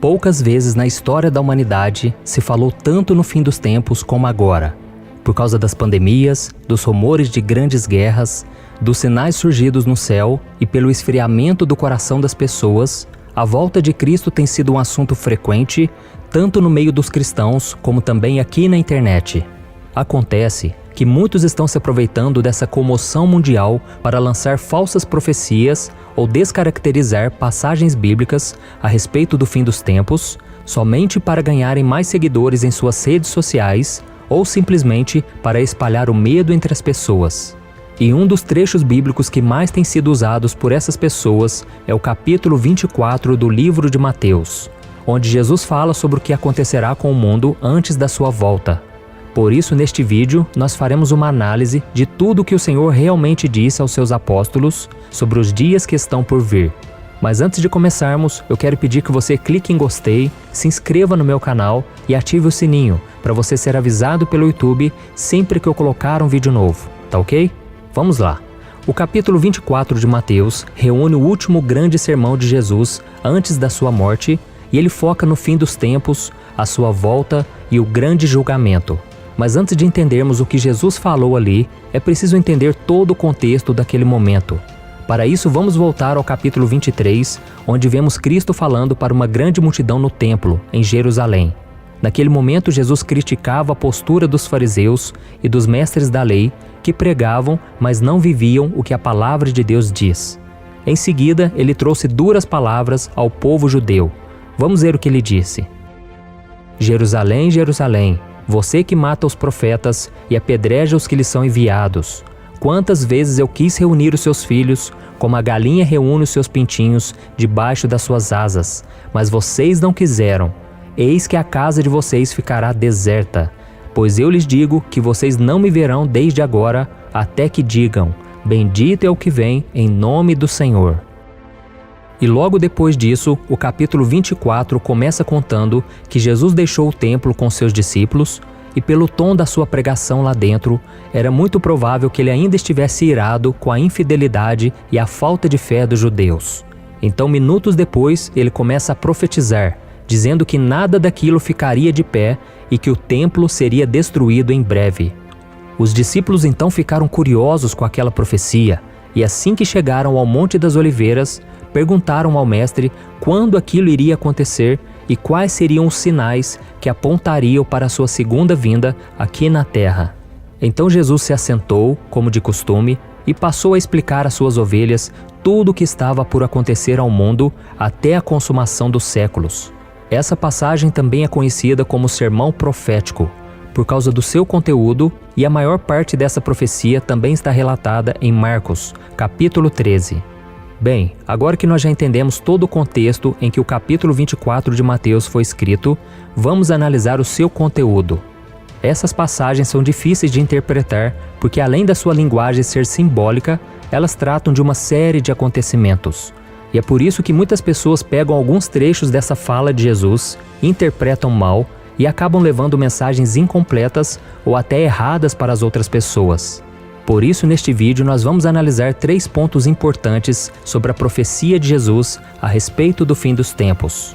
Poucas vezes na história da humanidade se falou tanto no fim dos tempos como agora. Por causa das pandemias, dos rumores de grandes guerras, dos sinais surgidos no céu e pelo esfriamento do coração das pessoas, a volta de Cristo tem sido um assunto frequente, tanto no meio dos cristãos como também aqui na internet. Acontece que muitos estão se aproveitando dessa comoção mundial para lançar falsas profecias ou descaracterizar passagens bíblicas a respeito do fim dos tempos, somente para ganharem mais seguidores em suas redes sociais ou simplesmente para espalhar o medo entre as pessoas. E um dos trechos bíblicos que mais tem sido usados por essas pessoas é o capítulo 24 do livro de Mateus, onde Jesus fala sobre o que acontecerá com o mundo antes da sua volta. Por isso, neste vídeo, nós faremos uma análise de tudo o que o Senhor realmente disse aos seus apóstolos sobre os dias que estão por vir. Mas antes de começarmos, eu quero pedir que você clique em gostei, se inscreva no meu canal e ative o sininho para você ser avisado pelo YouTube sempre que eu colocar um vídeo novo, tá ok? Vamos lá! O capítulo 24 de Mateus reúne o último grande sermão de Jesus antes da sua morte e ele foca no fim dos tempos, a sua volta e o grande julgamento. Mas antes de entendermos o que Jesus falou ali, é preciso entender todo o contexto daquele momento. Para isso, vamos voltar ao capítulo 23, onde vemos Cristo falando para uma grande multidão no templo, em Jerusalém. Naquele momento, Jesus criticava a postura dos fariseus e dos mestres da lei, que pregavam, mas não viviam o que a palavra de Deus diz. Em seguida, ele trouxe duras palavras ao povo judeu. Vamos ver o que ele disse. Jerusalém, Jerusalém, você que mata os profetas e apedreja os que lhes são enviados. Quantas vezes eu quis reunir os seus filhos, como a galinha reúne os seus pintinhos debaixo das suas asas, mas vocês não quiseram. Eis que a casa de vocês ficará deserta, pois eu lhes digo que vocês não me verão desde agora, até que digam, bendito é o que vem em nome do Senhor. E logo depois disso, o capítulo 24 começa contando que Jesus deixou o templo com seus discípulos e pelo tom da sua pregação lá dentro, era muito provável que ele ainda estivesse irado com a infidelidade e a falta de fé dos judeus. Então, minutos depois, ele começa a profetizar, dizendo que nada daquilo ficaria de pé e que o templo seria destruído em breve. Os discípulos então ficaram curiosos com aquela profecia e assim que chegaram ao Monte das Oliveiras, perguntaram ao mestre quando aquilo iria acontecer e quais seriam os sinais que apontariam para a sua segunda vinda aqui na terra. Então Jesus se assentou, como de costume, e passou a explicar às suas ovelhas tudo o que estava por acontecer ao mundo até a consumação dos séculos. Essa passagem também é conhecida como Sermão Profético, por causa do seu conteúdo, e a maior parte dessa profecia também está relatada em Marcos, capítulo 13. Bem, agora que nós já entendemos todo o contexto em que o capítulo 24 de Mateus foi escrito, vamos analisar o seu conteúdo. Essas passagens são difíceis de interpretar porque, além da sua linguagem ser simbólica, elas tratam de uma série de acontecimentos. E é por isso que muitas pessoas pegam alguns trechos dessa fala de Jesus, interpretam mal e acabam levando mensagens incompletas ou até erradas para as outras pessoas. Por isso, neste vídeo, nós vamos analisar 3 pontos importantes sobre a profecia de Jesus a respeito do fim dos tempos.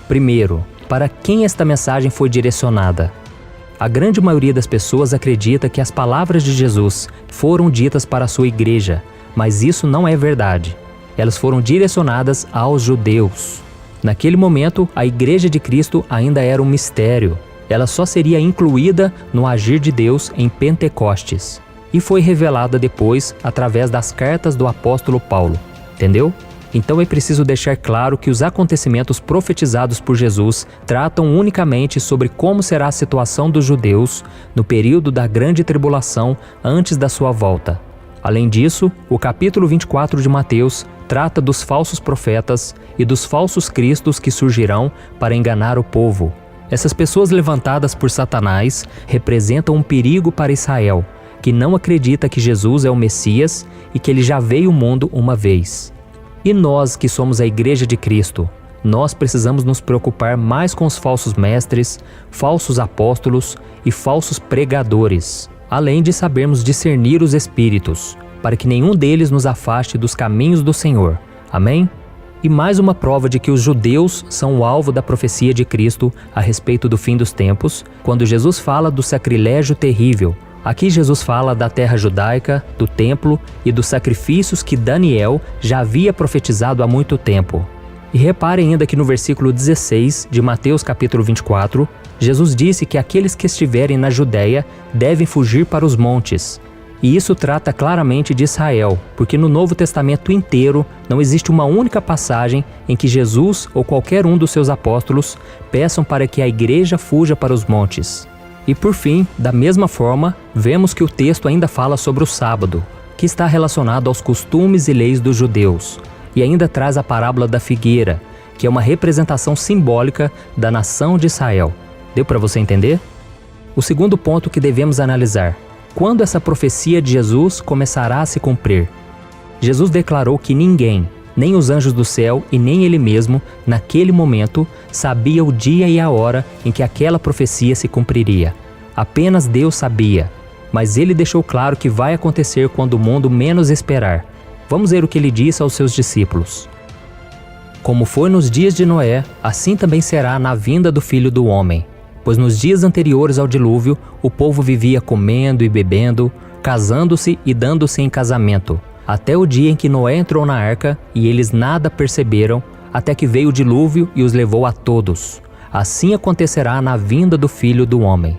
Primeiro, para quem esta mensagem foi direcionada? A grande maioria das pessoas acredita que as palavras de Jesus foram ditas para a sua igreja, mas isso não é verdade. Elas foram direcionadas aos judeus. Naquele momento, a Igreja de Cristo ainda era um mistério. Ela só seria incluída no agir de Deus em Pentecostes. E foi revelada depois através das cartas do apóstolo Paulo. Entendeu? Então é preciso deixar claro que os acontecimentos profetizados por Jesus tratam unicamente sobre como será a situação dos judeus no período da grande tribulação antes da sua volta. Além disso, o capítulo 24 de Mateus trata dos falsos profetas e dos falsos cristos que surgirão para enganar o povo. Essas pessoas levantadas por Satanás representam um perigo para Israel, que não acredita que Jesus é o Messias e que ele já veio ao mundo uma vez. E nós que somos a Igreja de Cristo, nós precisamos nos preocupar mais com os falsos mestres, falsos apóstolos e falsos pregadores, além de sabermos discernir os espíritos, para que nenhum deles nos afaste dos caminhos do Senhor. Amém? E mais uma prova de que os judeus são o alvo da profecia de Cristo a respeito do fim dos tempos, quando Jesus fala do sacrilégio terrível. Aqui Jesus fala da terra judaica, do templo e dos sacrifícios que Daniel já havia profetizado há muito tempo. E repare ainda que no versículo 16 de Mateus capítulo 24, Jesus disse que aqueles que estiverem na Judéia devem fugir para os montes. E isso trata claramente de Israel, porque no Novo Testamento inteiro não existe uma única passagem em que Jesus ou qualquer um dos seus apóstolos peçam para que a igreja fuja para os montes. E por fim, da mesma forma, vemos que o texto ainda fala sobre o sábado, que está relacionado aos costumes e leis dos judeus, e ainda traz a parábola da figueira, que é uma representação simbólica da nação de Israel. Deu para você entender? O segundo ponto que devemos analisar: quando essa profecia de Jesus começará a se cumprir? Jesus declarou que ninguém, nem os anjos do céu e nem ele mesmo, naquele momento, sabia o dia e a hora em que aquela profecia se cumpriria. Apenas Deus sabia, mas ele deixou claro que vai acontecer quando o mundo menos esperar. Vamos ver o que ele disse aos seus discípulos. Como foi nos dias de Noé, assim também será na vinda do Filho do Homem. Pois nos dias anteriores ao dilúvio, o povo vivia comendo e bebendo, casando-se e dando-se em casamento, até o dia em que Noé entrou na arca, e eles nada perceberam, até que veio o dilúvio e os levou a todos. Assim acontecerá na vinda do Filho do Homem.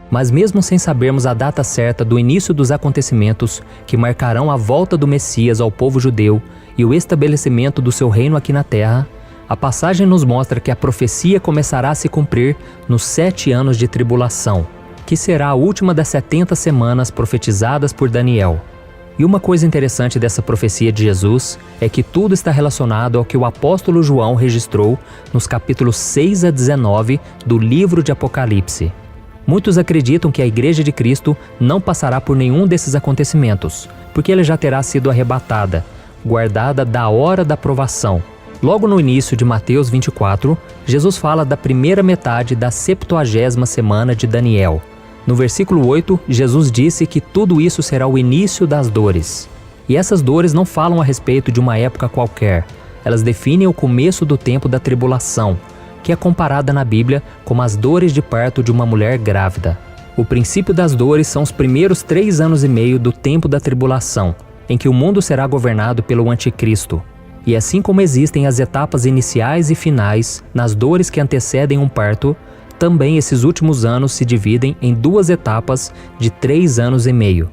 Mas mesmo sem sabermos a data certa do início dos acontecimentos que marcarão a volta do Messias ao povo judeu e o estabelecimento do seu reino aqui na terra, a passagem nos mostra que a profecia começará a se cumprir nos 7 anos de tribulação, que será a última das 70 semanas profetizadas por Daniel. E uma coisa interessante dessa profecia de Jesus é que tudo está relacionado ao que o apóstolo João registrou nos capítulos 6 a 19 do livro de Apocalipse. Muitos acreditam que a Igreja de Cristo não passará por nenhum desses acontecimentos, porque ela já terá sido arrebatada, guardada da hora da provação. Logo no início de Mateus 24, Jesus fala da primeira metade da 70ª semana de Daniel. No versículo 8, Jesus disse que tudo isso será o início das dores. E essas dores não falam a respeito de uma época qualquer. Elas definem o começo do tempo da tribulação, que é comparada na Bíblia como as dores de parto de uma mulher grávida. O princípio das dores são os primeiros 3 anos e meio do tempo da tribulação, em que o mundo será governado pelo Anticristo. E assim como existem as etapas iniciais e finais nas dores que antecedem um parto, também esses últimos anos se dividem em 2 etapas de 3 anos e meio.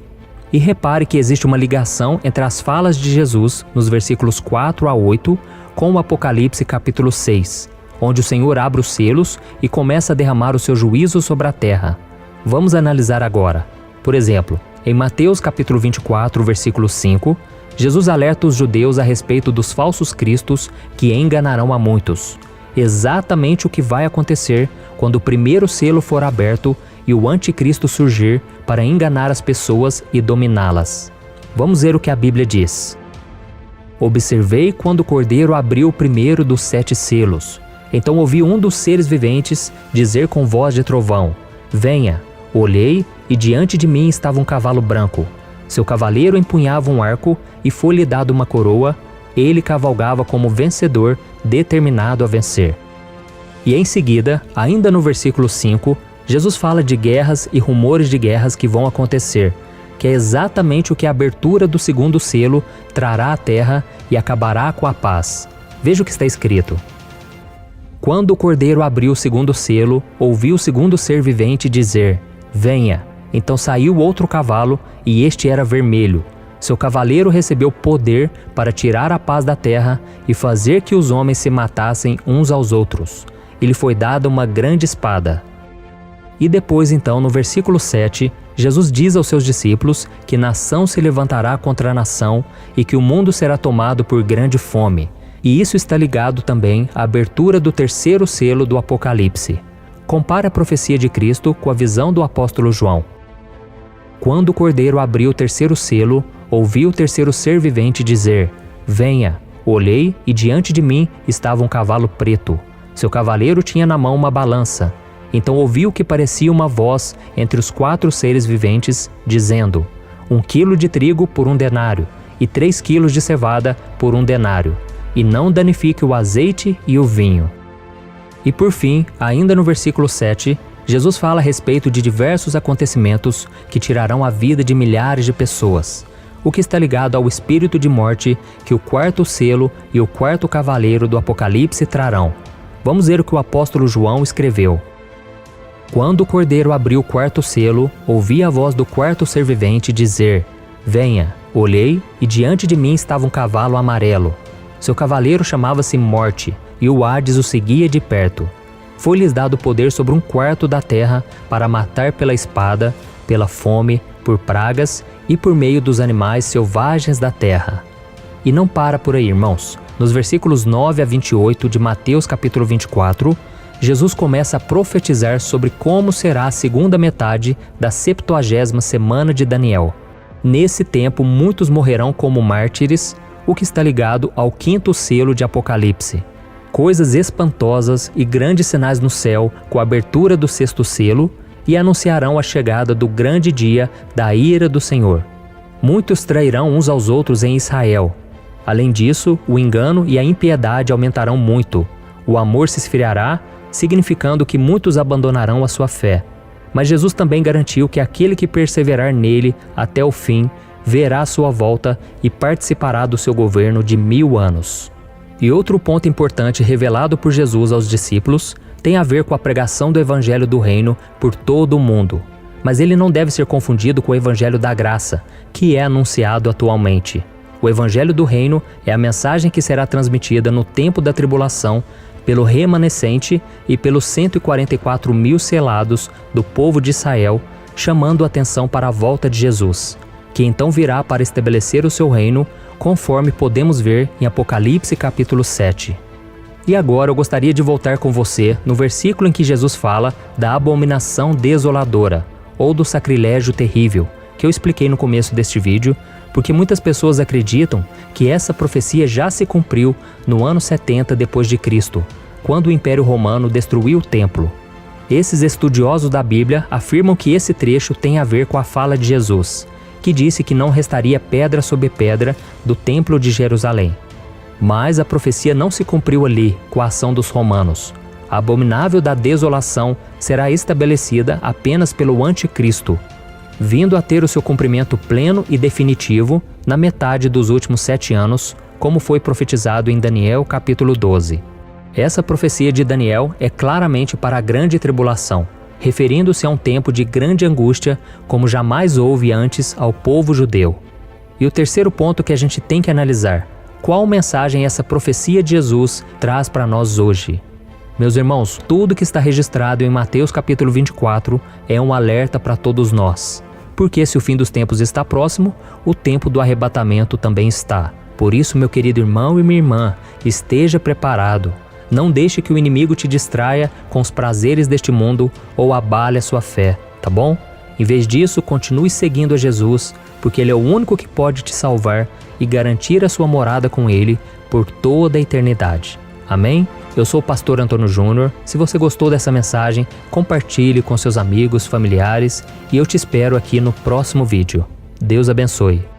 E repare que existe uma ligação entre as falas de Jesus, nos versículos 4 a 8, com o Apocalipse capítulo 6, onde o Senhor abre os selos e começa a derramar o seu juízo sobre a terra. Vamos analisar agora. Por exemplo, em Mateus capítulo 24, versículo 5, Jesus alerta os judeus a respeito dos falsos cristos que enganarão a muitos. Exatamente o que vai acontecer quando o primeiro selo for aberto e o anticristo surgir para enganar as pessoas e dominá-las. Vamos ver o que a Bíblia diz. Observei quando o Cordeiro abriu o primeiro dos 7 selos. Então ouvi um dos seres viventes dizer com voz de trovão: venha. Olhei e diante de mim estava um cavalo branco. Seu cavaleiro empunhava um arco e foi-lhe dado uma coroa. Ele cavalgava como vencedor, determinado a vencer. E em seguida, ainda no versículo 5, Jesus fala de guerras e rumores de guerras que vão acontecer, que é exatamente o que a abertura do segundo selo trará à terra e acabará com a paz. Veja o que está escrito. Quando o Cordeiro abriu o segundo selo, ouvi o segundo ser vivente dizer: venha. Então saiu outro cavalo, e este era vermelho. Seu cavaleiro recebeu poder para tirar a paz da terra e fazer que os homens se matassem uns aos outros. Ele foi dada uma grande espada. E depois então, no versículo 7, Jesus diz aos seus discípulos que nação se levantará contra nação e que o mundo será tomado por grande fome. E isso está ligado também à abertura do terceiro selo do Apocalipse. Compare a profecia de Cristo com a visão do apóstolo João. Quando o Cordeiro abriu o terceiro selo, ouvi o terceiro ser vivente dizer: venha. Olhei e diante de mim estava um cavalo preto. Seu cavaleiro tinha na mão uma balança. Então ouvi o que parecia uma voz entre os 4 seres viventes, dizendo: 1 quilo de trigo por 1 denário, e 3 quilos de cevada por 1 denário, e não danifique o azeite e o vinho. E por fim, ainda no versículo 7, Jesus fala a respeito de diversos acontecimentos que tirarão a vida de milhares de pessoas, o que está ligado ao espírito de morte que o quarto selo e o quarto cavaleiro do Apocalipse trarão. Vamos ver o que o apóstolo João escreveu. Quando o cordeiro abriu o quarto selo, ouvi a voz do quarto ser vivente dizer: Venha. Olhei, e diante de mim estava um cavalo amarelo. Seu cavaleiro chamava-se Morte, e o Hades o seguia de perto. Foi-lhes dado poder sobre um quarto da terra para matar pela espada, pela fome, por pragas e por meio dos animais selvagens da terra. E não para por aí, irmãos. Nos versículos 9 a 28 de Mateus capítulo 24, Jesus começa a profetizar sobre como será a segunda metade da 70ª semana de Daniel. Nesse tempo, muitos morrerão como mártires, o que está ligado ao quinto selo de Apocalipse. Coisas espantosas e grandes sinais no céu com a abertura do sexto selo e anunciarão a chegada do grande dia da ira do Senhor. Muitos trairão uns aos outros em Israel. Além disso, o engano e a impiedade aumentarão muito. O amor se esfriará, significando que muitos abandonarão a sua fé. Mas Jesus também garantiu que aquele que perseverar nele até o fim verá a sua volta e participará do seu governo de 1000 anos. E outro ponto importante revelado por Jesus aos discípulos tem a ver com a pregação do Evangelho do Reino por todo o mundo. Mas ele não deve ser confundido com o Evangelho da Graça, que é anunciado atualmente. O Evangelho do Reino é a mensagem que será transmitida no tempo da tribulação pelo remanescente e pelos 144.000 selados do povo de Israel, chamando a atenção para a volta de Jesus, que então virá para estabelecer o seu reino, conforme podemos ver em Apocalipse capítulo 7. E agora eu gostaria de voltar com você no versículo em que Jesus fala da abominação desoladora, ou do sacrilégio terrível, que eu expliquei no começo deste vídeo, porque muitas pessoas acreditam que essa profecia já se cumpriu no ano 70 depois de Cristo, quando o Império Romano destruiu o templo. Esses estudiosos da Bíblia afirmam que esse trecho tem a ver com a fala de Jesus, que disse que não restaria pedra sobre pedra do templo de Jerusalém. Mas a profecia não se cumpriu ali com a ação dos romanos. A abominável da desolação será estabelecida apenas pelo anticristo, vindo a ter o seu cumprimento pleno e definitivo na metade dos últimos 7 anos, como foi profetizado em Daniel capítulo 12. Essa profecia de Daniel é claramente para a grande tribulação, referindo-se a um tempo de grande angústia como jamais houve antes ao povo judeu. E o terceiro ponto que a gente tem que analisar: qual mensagem essa profecia de Jesus traz para nós hoje? Meus irmãos, tudo que está registrado em Mateus capítulo 24 é um alerta para todos nós. Porque se o fim dos tempos está próximo, o tempo do arrebatamento também está. Por isso, meu querido irmão e minha irmã, esteja preparado. Não deixe que o inimigo te distraia com os prazeres deste mundo ou abale a sua fé, tá bom? Em vez disso, continue seguindo a Jesus, porque Ele é o único que pode te salvar e garantir a sua morada com Ele por toda a eternidade. Amém? Eu sou o pastor Antônio Júnior. Se você gostou dessa mensagem, compartilhe com seus amigos, familiares e eu te espero aqui no próximo vídeo. Deus abençoe.